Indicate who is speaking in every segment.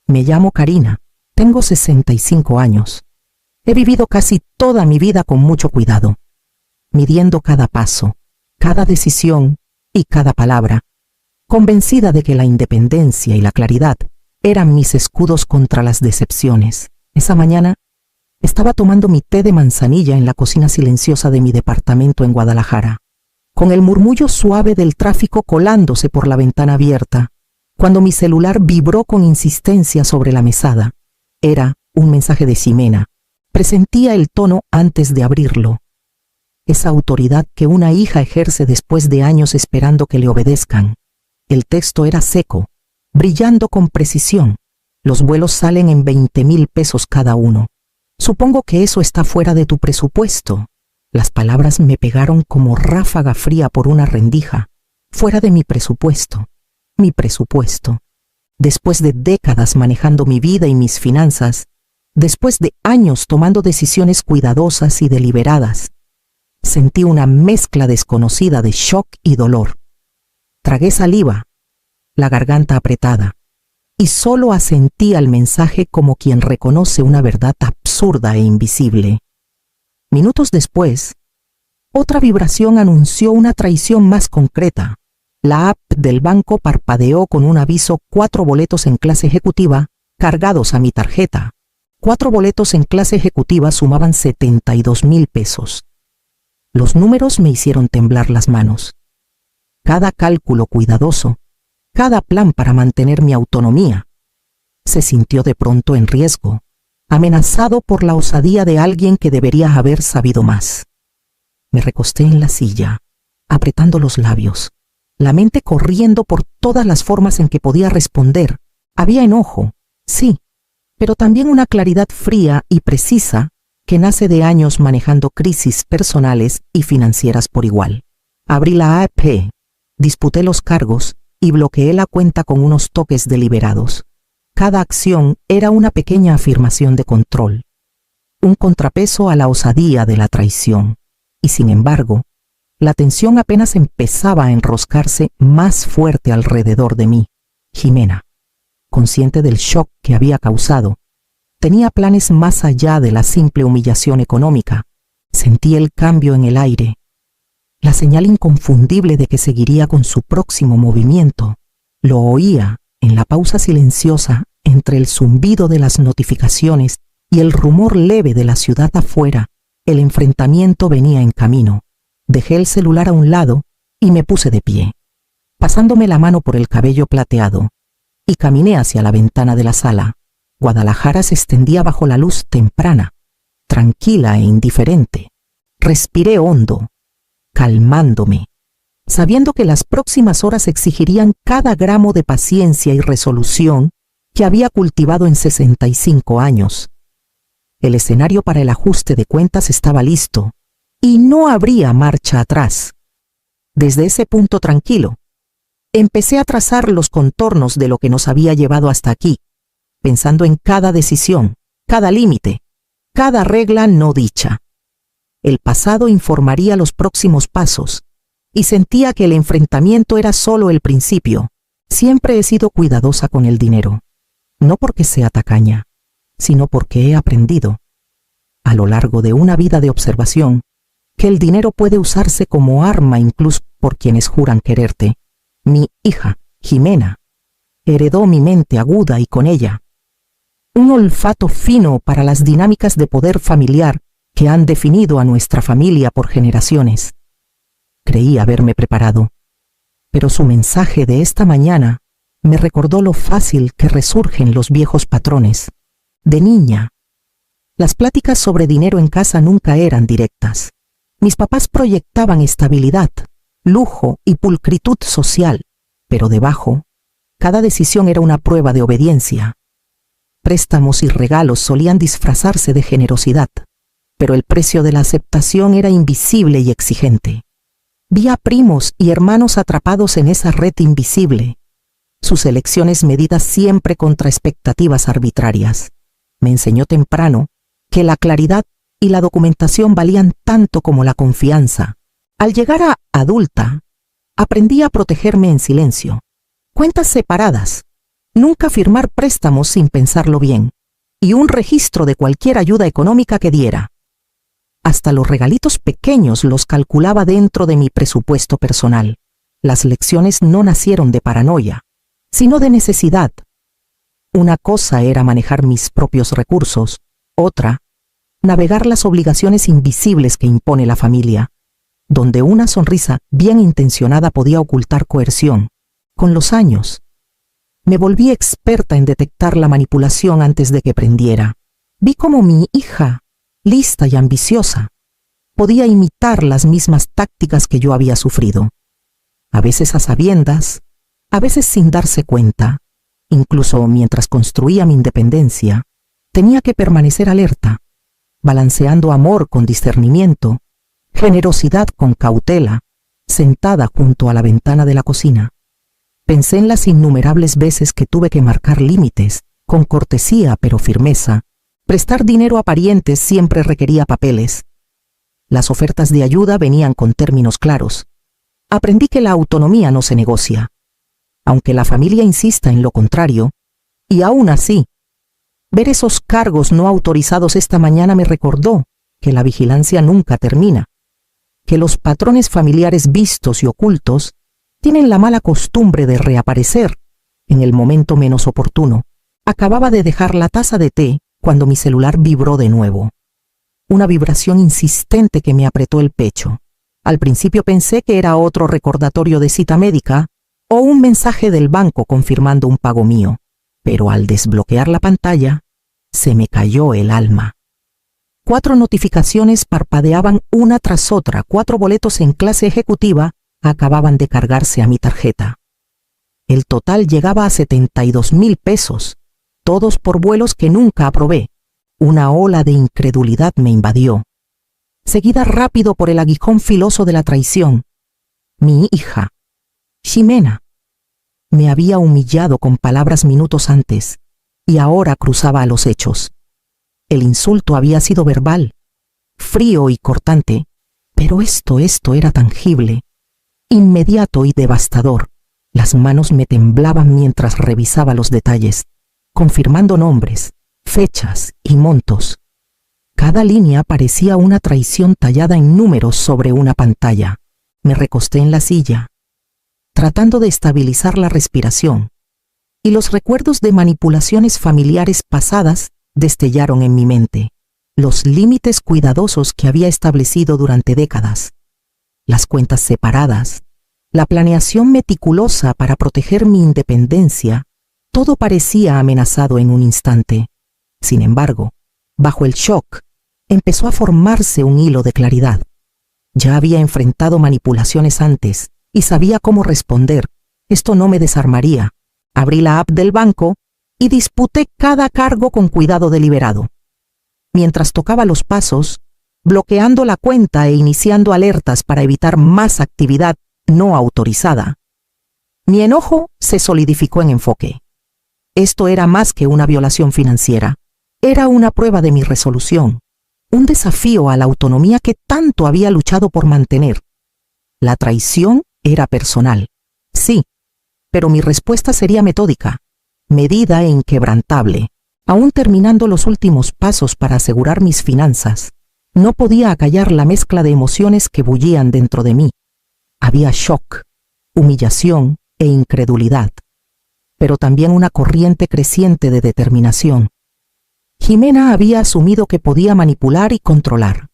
Speaker 1: Me llamo Karina, tengo 65 años. He vivido casi toda mi vida con mucho cuidado, midiendo cada paso, cada decisión y cada palabra, convencida de que la independencia y la claridad eran mis escudos contra las decepciones. Esa mañana estaba tomando mi té de manzanilla en la cocina silenciosa de mi departamento en Guadalajara, con el murmullo suave del tráfico colándose por la ventana abierta, cuando mi celular vibró con insistencia sobre la mesada. Era un mensaje de Ximena. Presentía el tono antes de abrirlo. Esa autoridad que una hija ejerce después de años esperando que le obedezcan. El texto era seco, brillando con precisión. Los vuelos salen en 20,000 pesos cada uno. Supongo que eso está fuera de tu presupuesto. Las palabras me pegaron como ráfaga fría por una rendija. Fuera de mi presupuesto. Mi presupuesto. Después de décadas manejando mi vida y mis finanzas, después de años tomando decisiones cuidadosas y deliberadas, sentí una mezcla desconocida de shock y dolor. Tragué saliva, la garganta apretada, y solo asentí al mensaje como quien reconoce una verdad absurda e invisible. Minutos después, otra vibración anunció una traición más concreta. La app del banco parpadeó con un aviso: 4 boletos en clase ejecutiva cargados a mi tarjeta. 4 boletos en clase ejecutiva sumaban 72,000 pesos. Los números me hicieron temblar las manos. Cada cálculo cuidadoso, cada plan para mantener mi autonomía, se sintió de pronto en riesgo, amenazado por la osadía de alguien que debería haber sabido más. Me recosté en la silla, apretando los labios, la mente corriendo por todas las formas en que podía responder. Había enojo, sí, pero también una claridad fría y precisa que nace de años manejando crisis personales y financieras por igual. Abrí la app, disputé los cargos y bloqueé la cuenta con unos toques deliberados. Cada acción era una pequeña afirmación de control, un contrapeso a la osadía de la traición. Y sin embargo, la tensión apenas empezaba a enroscarse más fuerte alrededor de mí. Ximena, consciente del shock que había causado, tenía planes más allá de la simple humillación económica. Sentí el cambio en el aire, la señal inconfundible de que seguiría con su próximo movimiento. Lo oía en la pausa silenciosa entre el zumbido de las notificaciones y el rumor leve de la ciudad afuera. El enfrentamiento venía en camino. Dejé el celular a un lado y me puse de pie, pasándome la mano por el cabello plateado, y caminé hacia la ventana de la sala. Guadalajara se extendía bajo la luz temprana, tranquila e indiferente. Respiré hondo, calmándome, sabiendo que las próximas horas exigirían cada gramo de paciencia y resolución que había cultivado en 65 años. El escenario para el ajuste de cuentas estaba listo, y no habría marcha atrás. Desde ese punto tranquilo, empecé a trazar los contornos de lo que nos había llevado hasta aquí, pensando en cada decisión, cada límite, cada regla no dicha. El pasado informaría los próximos pasos, y sentía que el enfrentamiento era solo el principio. Siempre he sido cuidadosa con el dinero, no porque sea tacaña, sino porque he aprendido, a lo largo de una vida de observación, que el dinero puede usarse como arma incluso por quienes juran quererte. Mi hija, Ximena, heredó mi mente aguda y con ella un olfato fino para las dinámicas de poder familiar que han definido a nuestra familia por generaciones. Creí haberme preparado, pero su mensaje de esta mañana me recordó lo fácil que resurgen los viejos patrones. De niña, las pláticas sobre dinero en casa nunca eran directas. Mis papás proyectaban estabilidad, lujo y pulcritud social, pero debajo, cada decisión era una prueba de obediencia. Préstamos y regalos solían disfrazarse de generosidad, pero el precio de la aceptación era invisible y exigente. Vi a primos y hermanos atrapados en esa red invisible, sus elecciones medidas siempre contra expectativas arbitrarias. Me enseñó temprano que la claridad y la documentación valían tanto como la confianza. Al llegar a adulta, aprendí a protegerme en silencio. Cuentas separadas, nunca firmar préstamos sin pensarlo bien, y un registro de cualquier ayuda económica que diera. Hasta los regalitos pequeños los calculaba dentro de mi presupuesto personal. Las lecciones no nacieron de paranoia, sino de necesidad. Una cosa era manejar mis propios recursos, otra, navegar las obligaciones invisibles que impone la familia, donde una sonrisa bien intencionada podía ocultar coerción. Con los años, me volví experta en detectar la manipulación antes de que prendiera. Vi cómo mi hija, lista y ambiciosa, podía imitar las mismas tácticas que yo había sufrido. A veces a sabiendas, a veces sin darse cuenta. Incluso mientras construía mi independencia, tenía que permanecer alerta, balanceando amor con discernimiento, generosidad con cautela, sentada junto a la ventana de la cocina. Pensé en las innumerables veces que tuve que marcar límites, con cortesía pero firmeza. Prestar dinero a parientes siempre requería papeles. Las ofertas de ayuda venían con términos claros. Aprendí que la autonomía no se negocia, aunque la familia insista en lo contrario, y aún así, ver esos cargos no autorizados esta mañana me recordó que la vigilancia nunca termina, que los patrones familiares vistos y ocultos tienen la mala costumbre de reaparecer en el momento menos oportuno. Acababa de dejar la taza de té cuando mi celular vibró de nuevo. Una vibración insistente que me apretó el pecho. Al principio pensé que era otro recordatorio de cita médica o un mensaje del banco confirmando un pago mío, pero al desbloquear la pantalla, se me cayó el alma. 4 notificaciones parpadeaban una tras otra. 4 boletos en clase ejecutiva acababan de cargarse a mi tarjeta. El total llegaba a 72,000 pesos, todos por vuelos que nunca aprobé. Una ola de incredulidad me invadió, seguida rápido por el aguijón filoso de la traición. Mi hija, Ximena, me había humillado con palabras minutos antes, y ahora cruzaba a los hechos. El insulto había sido verbal, frío y cortante, pero esto era tangible, inmediato y devastador. Las manos me temblaban mientras revisaba los detalles, confirmando nombres, fechas y montos. Cada línea parecía una traición tallada en números sobre una pantalla. Me recosté en la silla, tratando de estabilizar la respiración, y los recuerdos de manipulaciones familiares pasadas destellaron en mi mente. Los límites cuidadosos que había establecido durante décadas, las cuentas separadas, la planeación meticulosa para proteger mi independencia, todo parecía amenazado en un instante. Sin embargo, bajo el shock, empezó a formarse un hilo de claridad. Ya había enfrentado manipulaciones antes y sabía cómo responder. Esto no me desarmaría. Abrí la app del banco y disputé cada cargo con cuidado deliberado. Mientras tocaba los pasos, bloqueando la cuenta e iniciando alertas para evitar más actividad no autorizada, mi enojo se solidificó en enfoque. Esto era más que una violación financiera. Era una prueba de mi resolución, un desafío a la autonomía que tanto había luchado por mantener. La traición era personal, sí, pero mi respuesta sería metódica, medida e inquebrantable. Aún terminando los últimos pasos para asegurar mis finanzas, no podía acallar la mezcla de emociones que bullían dentro de mí. Había shock, humillación e incredulidad, pero también una corriente creciente de determinación. Ximena había asumido que podía manipular y controlar,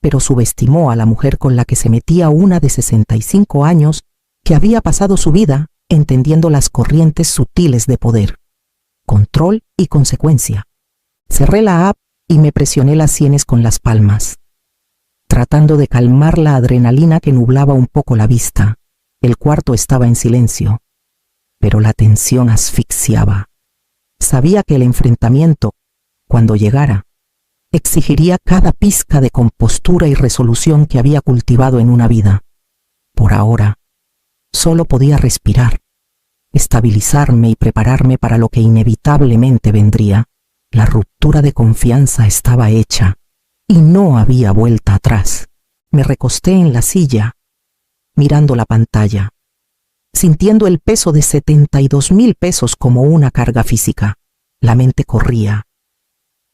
Speaker 1: pero subestimó a la mujer con la que se metía, una de 65 años que había pasado su vida entendiendo las corrientes sutiles de poder, control y consecuencia. Cerré la app y me presioné las sienes con las palmas, tratando de calmar la adrenalina que nublaba un poco la vista. El cuarto estaba en silencio, pero la tensión asfixiaba. Sabía que el enfrentamiento, cuando llegara, exigiría cada pizca de compostura y resolución que había cultivado en una vida. Por ahora, solo podía respirar, estabilizarme y prepararme para lo que inevitablemente vendría. La ruptura de confianza estaba hecha y no había vuelta atrás. Me recosté en la silla, mirando la pantalla. sintiendo el peso de 72,000 pesos como una carga física. La mente corría,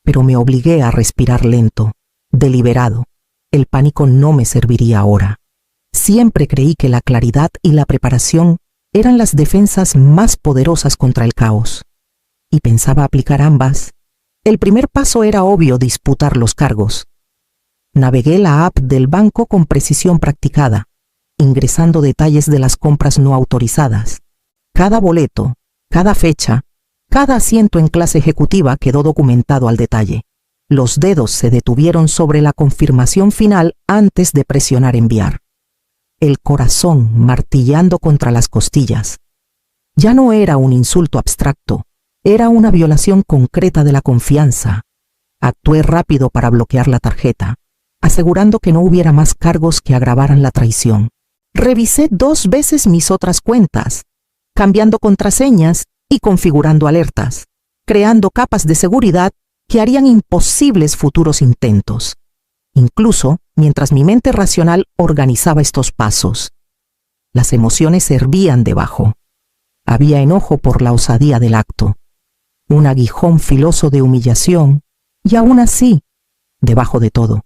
Speaker 1: pero me obligué a respirar lento, deliberado. El pánico no me serviría ahora. Siempre creí que la claridad y la preparación eran las defensas más poderosas contra el caos, y pensaba aplicar ambas. El primer paso era obvio: disputar los cargos. Navegué la app del banco con precisión practicada, ingresando detalles de las compras no autorizadas. Cada boleto, cada fecha, cada asiento en clase ejecutiva quedó documentado al detalle. Los dedos se detuvieron sobre la confirmación final antes de presionar enviar. El corazón martillando contra las costillas. Ya no era un insulto abstracto, era una violación concreta de la confianza. Actué rápido para bloquear la tarjeta, asegurando que no hubiera más cargos que agravaran la traición. Revisé 2 veces mis otras cuentas, cambiando contraseñas y configurando alertas, creando capas de seguridad que harían imposibles futuros intentos. Incluso mientras mi mente racional organizaba estos pasos, las emociones hervían debajo. Había enojo por la osadía del acto, un aguijón filoso de humillación, y aún así, debajo de todo,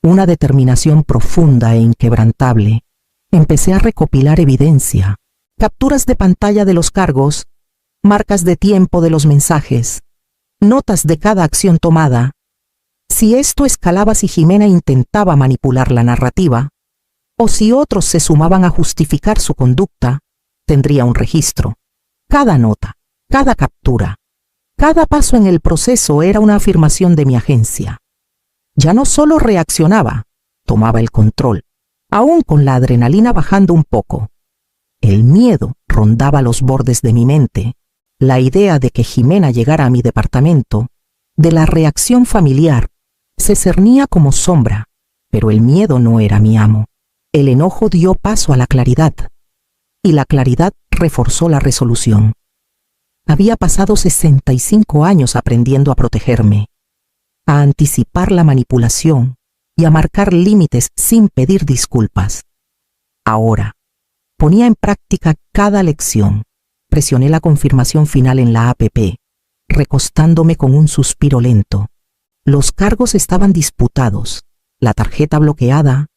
Speaker 1: una determinación profunda e inquebrantable. Empecé a recopilar evidencia, capturas de pantalla de los cargos, marcas de tiempo de los mensajes, notas de cada acción tomada. Si esto escalaba, si Jimena intentaba manipular la narrativa, o si otros se sumaban a justificar su conducta, tendría un registro. Cada nota, cada captura, cada paso en el proceso era una afirmación de mi agencia. Ya no solo reaccionaba, tomaba el control, aún con la adrenalina bajando un poco. El miedo rondaba los bordes de mi mente. La idea de que Jimena llegara a mi departamento, de la reacción familiar, se cernía como sombra, pero el miedo no era mi amo. El enojo dio paso a la claridad, y la claridad reforzó la resolución. Había pasado 65 años aprendiendo a protegerme, a anticipar la manipulación y a marcar límites sin pedir disculpas. Ahora, ponía en práctica cada lección. Presioné la confirmación final en la app, recostándome con un suspiro lento. Los cargos estaban disputados, la tarjeta bloqueada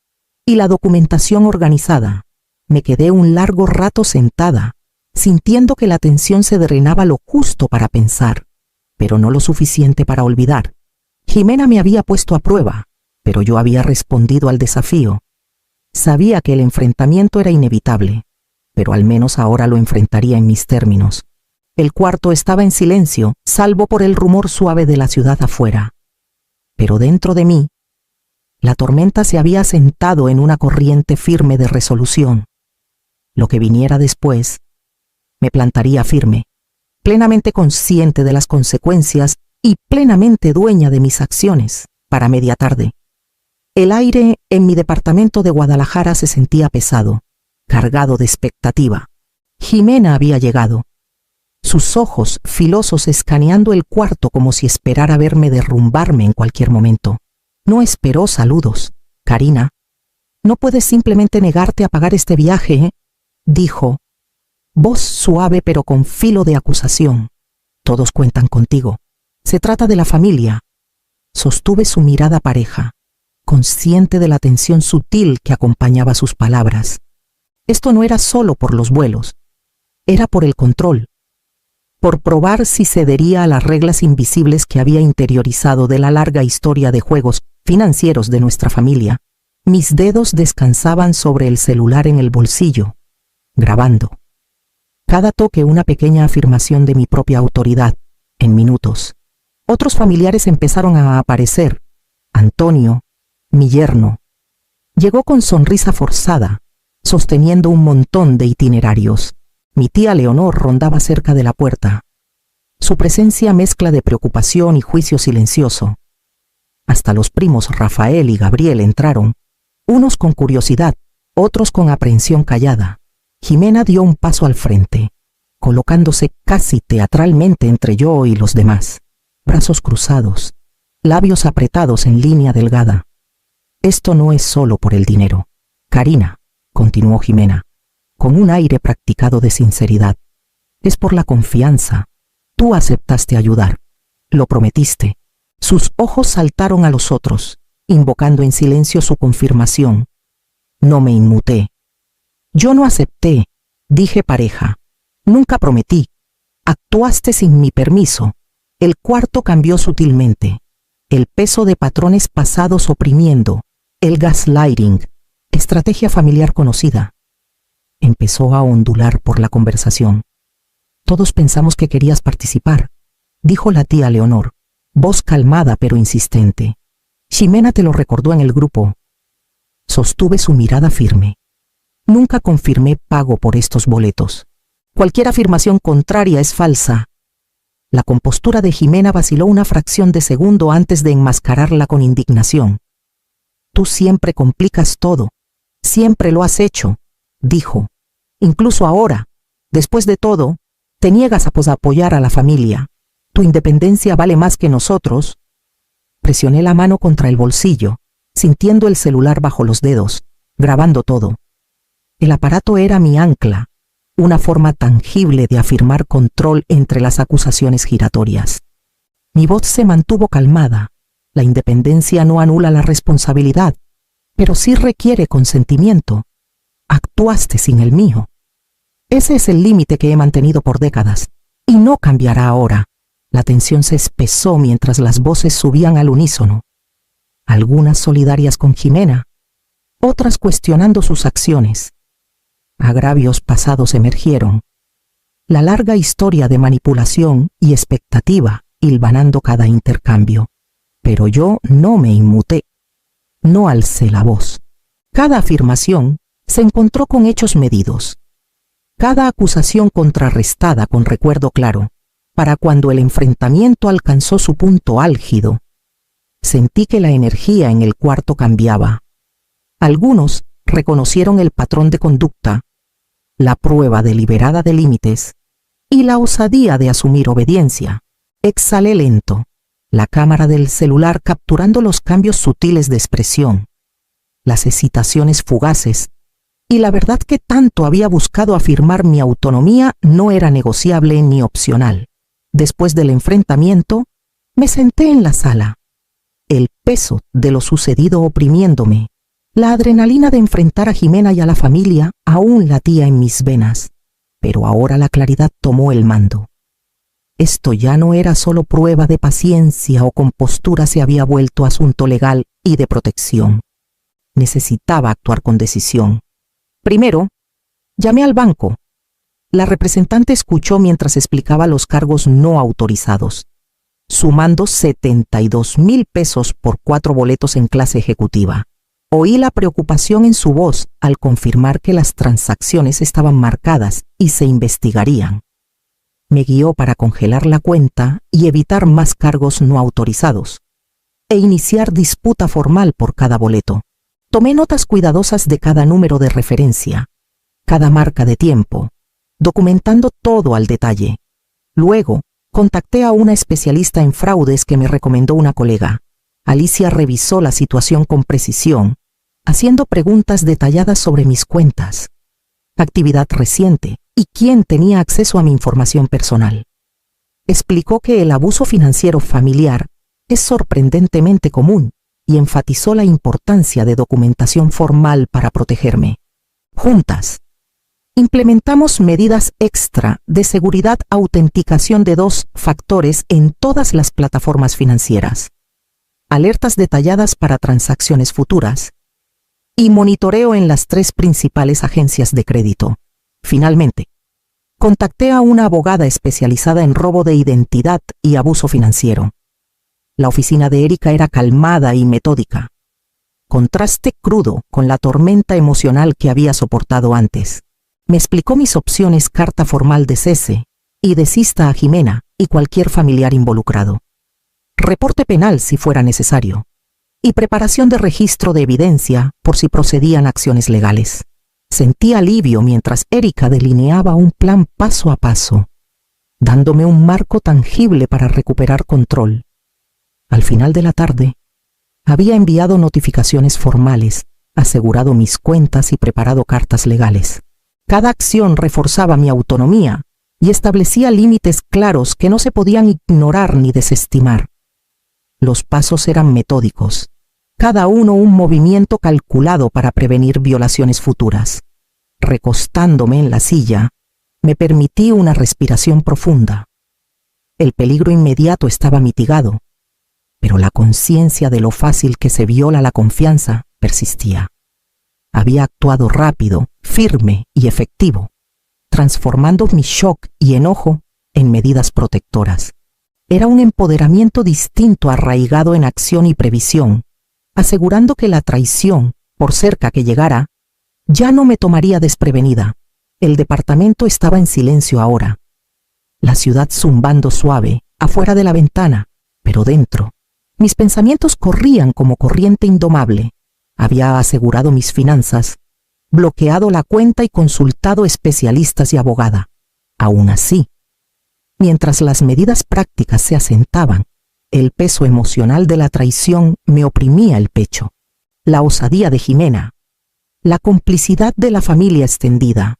Speaker 1: y la documentación organizada. Me quedé un largo rato sentada, sintiendo que la tensión se drenaba lo justo para pensar, pero no lo suficiente para olvidar. Jimena me había puesto a prueba, pero yo había respondido al desafío. Sabía que el enfrentamiento era inevitable, pero al menos ahora lo enfrentaría en mis términos. El cuarto estaba en silencio, salvo por el rumor suave de la ciudad afuera. Pero dentro de mí, la tormenta se había asentado en una corriente firme de resolución. Lo que viniera después, me plantaría firme, plenamente consciente de las consecuencias y plenamente dueña de mis acciones. Para media tarde, el aire en mi departamento de Guadalajara se sentía pesado, cargado de expectativa. Jimena había llegado, sus ojos filosos escaneando el cuarto como si esperara verme derrumbarme en cualquier momento. No esperó saludos. «Karina, no puedes simplemente negarte a pagar este viaje», dijo, voz suave pero con filo de acusación. «Todos cuentan contigo. Se trata de la familia». Sostuve su mirada pareja, consciente de la tensión sutil que acompañaba sus palabras. Esto no era solo por los vuelos, era por el control, por probar si cedería a las reglas invisibles que había interiorizado de la larga historia de juegos financieros de nuestra familia. Mis dedos descansaban sobre el celular en el bolsillo, grabando. Cada toque una pequeña afirmación de mi propia autoridad. En minutos, otros familiares empezaron a aparecer. Antonio, mi yerno, llegó con sonrisa forzada, sosteniendo un montón de itinerarios. Mi tía Leonor rondaba cerca de la puerta. Su presencia mezcla de preocupación y juicio silencioso. Hasta los primos Rafael y Gabriel entraron, unos con curiosidad, otros con aprehensión callada. Jimena dio un paso al frente, colocándose casi teatralmente entre yo y los demás. Brazos cruzados, labios apretados en línea delgada. «Esto no es solo por el dinero. Karina», continuó Jimena, con un aire practicado de sinceridad. Es por la confianza. Tú aceptaste ayudar. Lo prometiste. Sus ojos saltaron a los otros, invocando en silencio su confirmación. No me inmuté. Yo no acepté, dije pareja. Nunca prometí. Actuaste sin mi permiso. El cuarto cambió sutilmente. El peso de patrones pasados oprimiendo. El gaslighting, estrategia familiar conocida. Empezó a ondular por la conversación. Todos pensamos que querías participar, dijo la tía Leonor, voz calmada pero insistente. Ximena te lo recordó en el grupo. Sostuve su mirada firme. Nunca confirmé pago por estos boletos. Cualquier afirmación contraria es falsa. La compostura de Ximena vaciló una fracción de segundo antes de enmascararla con indignación. Tú siempre complicas todo. Siempre lo has hecho, dijo. Incluso ahora, después de todo, te niegas a apoyar a la familia. Tu independencia vale más que nosotros. Presioné la mano contra el bolsillo, sintiendo el celular bajo los dedos, grabando todo. El aparato era mi ancla, una forma tangible de afirmar control entre las acusaciones giratorias. Mi voz se mantuvo calmada. La independencia no anula la responsabilidad, pero sí requiere consentimiento. Actuaste sin el mío. Ese es el límite que he mantenido por décadas, y no cambiará ahora. La tensión se espesó mientras las voces subían al unísono. Algunas solidarias con Ximena, otras cuestionando sus acciones. Agravios pasados emergieron. La larga historia de manipulación y expectativa hilvanando cada intercambio. Pero yo no me inmuté. No alcé la voz. Cada afirmación se encontró con hechos medidos. Cada acusación contrarrestada con recuerdo claro, para cuando el enfrentamiento alcanzó su punto álgido. Sentí que la energía en el cuarto cambiaba. Algunos reconocieron el patrón de conducta, la prueba deliberada de límites y la osadía de asumir obediencia. Exhalé lento, la cámara del celular capturando los cambios sutiles de expresión, las hesitaciones fugaces, y la verdad que tanto había buscado afirmar mi autonomía no era negociable ni opcional. Después del enfrentamiento, me senté en la sala. El peso de lo sucedido oprimiéndome, la adrenalina de enfrentar a Ximena y a la familia aún latía en mis venas, pero ahora la claridad tomó el mando. Esto ya no era solo prueba de paciencia o compostura, se había vuelto asunto legal y de protección. Necesitaba actuar con decisión. Primero, llamé al banco. La representante escuchó mientras explicaba los cargos no autorizados, sumando 72,000 pesos por 4 boletos en clase ejecutiva. Oí la preocupación en su voz al confirmar que las transacciones estaban marcadas y se investigarían. Me guió para congelar la cuenta y evitar más cargos no autorizados, e iniciar disputa formal por cada boleto. Tomé notas cuidadosas de cada número de referencia, cada marca de tiempo, documentando todo al detalle. Luego, contacté a una especialista en fraudes que me recomendó una colega. Alicia revisó la situación con precisión, haciendo preguntas detalladas sobre mis cuentas, actividad reciente y quién tenía acceso a mi información personal. Explicó que el abuso financiero familiar es sorprendentemente común y enfatizó la importancia de documentación formal para protegerme. Juntas, implementamos medidas extra de seguridad, autenticación de 2 factores en todas las plataformas financieras, alertas detalladas para transacciones futuras y monitoreo en las 3 principales agencias de crédito. Finalmente, contacté a una abogada especializada en robo de identidad y abuso financiero. La oficina de Erika era calmada y metódica, contraste crudo con la tormenta emocional que había soportado antes. Me explicó mis opciones: carta formal de cese y desista a Ximena y cualquier familiar involucrado, reporte penal si fuera necesario, y preparación de registro de evidencia por si procedían acciones legales. Sentí alivio mientras Erika delineaba un plan paso a paso, dándome un marco tangible para recuperar control. Al final de la tarde, había enviado notificaciones formales, asegurado mis cuentas y preparado cartas legales. Cada acción reforzaba mi autonomía y establecía límites claros que no se podían ignorar ni desestimar. Los pasos eran metódicos, cada uno un movimiento calculado para prevenir violaciones futuras. Recostándome en la silla, me permití una respiración profunda. El peligro inmediato estaba mitigado, pero la conciencia de lo fácil que se viola la confianza persistía. Había actuado rápido, firme y efectivo, transformando mi shock y enojo en medidas protectoras. Era un empoderamiento distinto arraigado en acción y previsión, asegurando que la traición, por cerca que llegara, ya no me tomaría desprevenida. El departamento estaba en silencio ahora, la ciudad zumbando suave, afuera de la ventana, pero dentro. Mis pensamientos corrían como corriente indomable. Había asegurado mis finanzas, bloqueado la cuenta y consultado especialistas y abogada. Aún así, mientras las medidas prácticas se asentaban, el peso emocional de la traición me oprimía el pecho. La osadía de Jimena, la complicidad de la familia extendida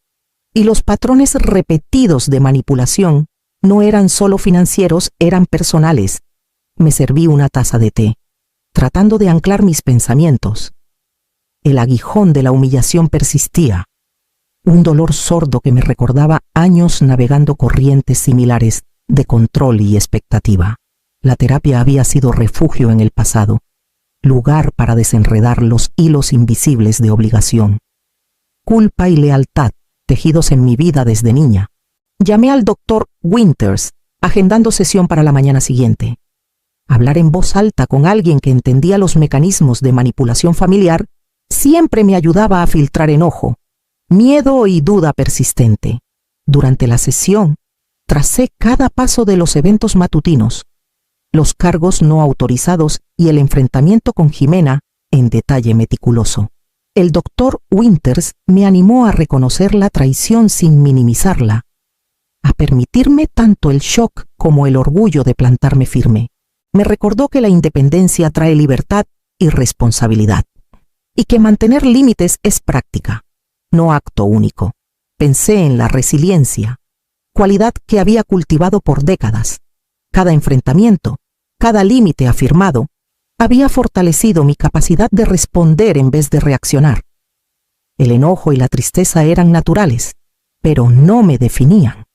Speaker 1: y los patrones repetidos de manipulación no eran solo financieros, eran personales. Me serví una taza de té, tratando de anclar mis pensamientos. El aguijón de la humillación persistía, un dolor sordo que me recordaba años navegando corrientes similares de control y expectativa. La terapia había sido refugio en el pasado, lugar para desenredar los hilos invisibles de obligación, culpa y lealtad tejidos en mi vida desde niña. Llamé al doctor Winters, agendando sesión para la mañana siguiente. Hablar en voz alta con alguien que entendía los mecanismos de manipulación familiar siempre me ayudaba a filtrar enojo, miedo y duda persistente. Durante la sesión, tracé cada paso de los eventos matutinos, los cargos no autorizados y el enfrentamiento con Jimena en detalle meticuloso. El doctor Winters me animó a reconocer la traición sin minimizarla, a permitirme tanto el shock como el orgullo de plantarme firme. Me recordó que la independencia trae libertad y responsabilidad, y que mantener límites es práctica, no acto único. Pensé en la resiliencia, cualidad que había cultivado por décadas. Cada enfrentamiento, cada límite afirmado, había fortalecido mi capacidad de responder en vez de reaccionar. El enojo y la tristeza eran naturales, pero no me definían.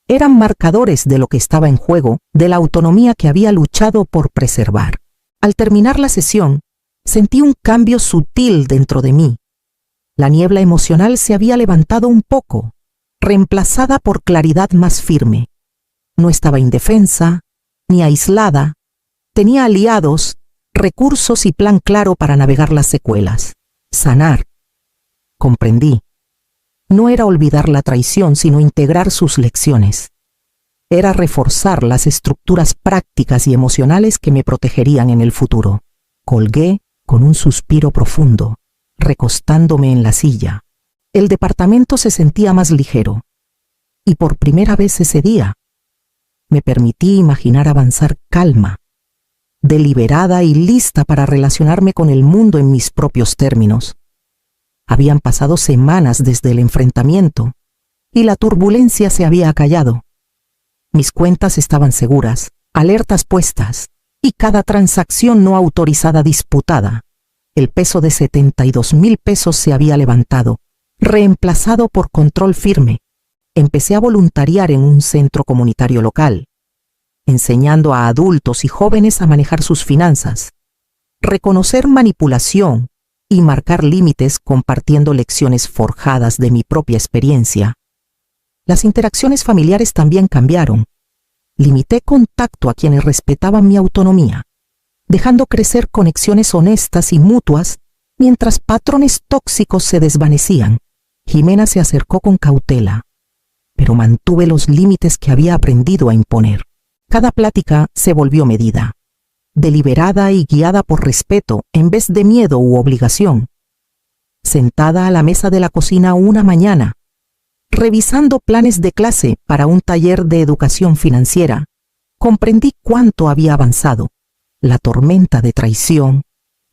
Speaker 1: Eran marcadores de lo que estaba en juego, de la autonomía que había luchado por preservar. Al terminar la sesión, sentí un cambio sutil dentro de mí. La niebla emocional se había levantado un poco, reemplazada por claridad más firme. No estaba indefensa, ni aislada. Tenía aliados, recursos y plan claro para navegar las secuelas. Sanar. Comprendí. No era olvidar la traición, sino integrar sus lecciones. Era reforzar las estructuras prácticas y emocionales que me protegerían en el futuro. Colgué con un suspiro profundo, recostándome en la silla. El departamento se sentía más ligero. Y por primera vez ese día, me permití imaginar avanzar calma, deliberada y lista para relacionarme con el mundo en mis propios términos. Habían pasado semanas desde el enfrentamiento y la turbulencia se había acallado. Mis cuentas estaban seguras, alertas puestas y cada transacción no autorizada disputada. El peso de 72,000 pesos se había levantado, reemplazado por control firme. Empecé a voluntariar en un centro comunitario local, enseñando a adultos y jóvenes a manejar sus finanzas, reconocer manipulación y marcar límites compartiendo lecciones forjadas de mi propia experiencia. Las interacciones familiares también cambiaron. Limité contacto a quienes respetaban mi autonomía, dejando crecer conexiones honestas y mutuas mientras patrones tóxicos se desvanecían. Jimena se acercó con cautela, pero mantuve los límites que había aprendido a imponer. Cada plática se volvió medida, deliberada y guiada por respeto en vez de miedo u obligación. Sentada a la mesa de la cocina una mañana, revisando planes de clase para un taller de educación financiera, comprendí cuánto había avanzado. La tormenta de traición,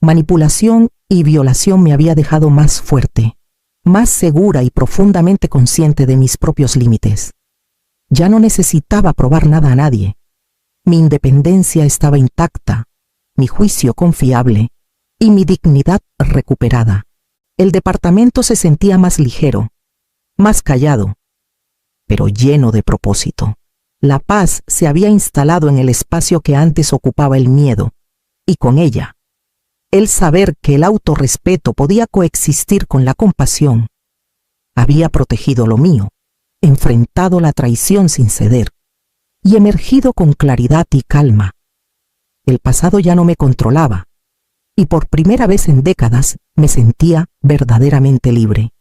Speaker 1: manipulación y violación me había dejado más fuerte, más segura y profundamente consciente de mis propios límites. Ya no necesitaba probar nada a nadie. Mi independencia estaba intacta, mi juicio confiable y mi dignidad recuperada. El departamento se sentía más ligero, más callado, pero lleno de propósito. La paz se había instalado en el espacio que antes ocupaba el miedo, y con ella, el saber que el autorrespeto podía coexistir con la compasión. Había protegido lo mío, enfrentado la traición sin ceder, y emergido con claridad y calma. El pasado ya no me controlaba, y por primera vez en décadas me sentía verdaderamente libre.